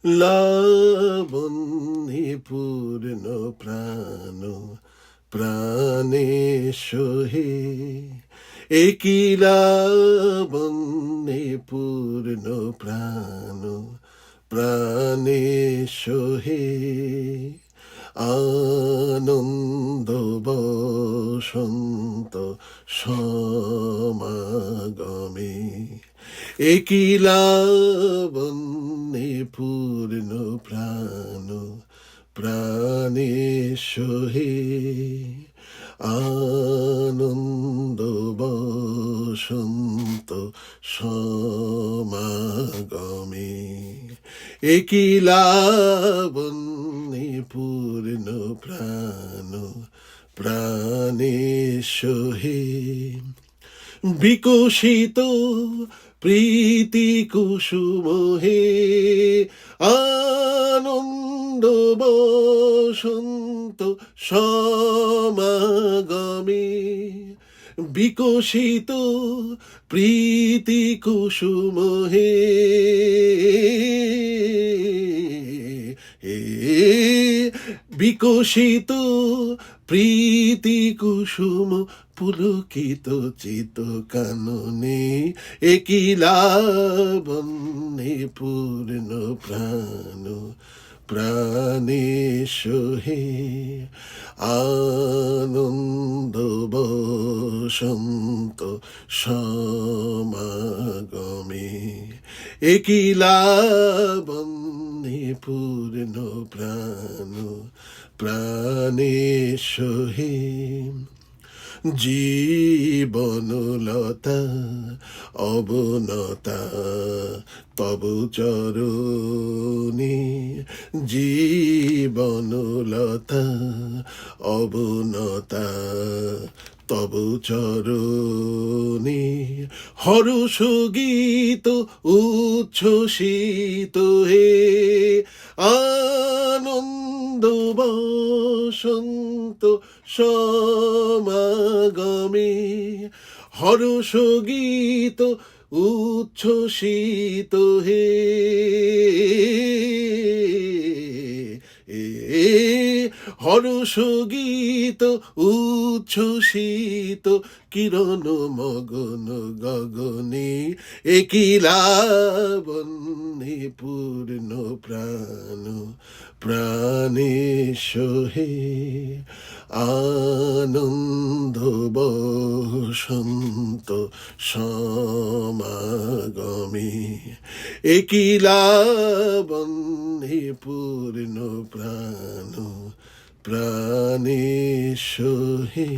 লাবণ্যে পূর্ণ প্রাণ, প্রাণে সোহে। একই লাবণ্যে পূর্ণ প্রাণ, প্রাণে সোহে। আনন্দ বসন্ত সমাগমে, একই লাবণ্যে পূর্ণ প্রাণ, প্রাণে সোহে। আনন্দ বসন্ত সমাগমে, একই লাবণ্যে পূর্ণ প্রাণ, প্রাণে সোহে। বিকশিত প্রীতি কুসুম হে, আনন্দ বসন্ত সমাগমে। বিকশিত প্রীতি কুসুম হে, বিকশিত প্রীতি কুসুম পুলকিত চিত কাননে, একই লাবণ্যে পূর্ণ প্রাণ, প্রাণে সোহে। আনন্দ বসন্ত সমাগমে, একই লাবণ্যে পূর্ণ প্রাণ, প্রাণে সোহে। জীবনলতা অবনতা তব চরণে, জীবনলতা অবনতা তব চরণে। হর্ষ গীত উচ্ছ্বসিত হে, আনন্দ বসন্ত সমাগমে। হর্ষ গীত উচ্ছ্বসিত হে, হর্ষ গীত উচ্ছ্বসিত কিরণ মগন গগনে, একই লাবণ্যে পূর্ণ প্রাণ, প্রাণে সোহে। আনন্দ বসন্ত সমাগমে, একই লাবণ্যে পূর্ণ প্রাণ, প্রাণে সোহে।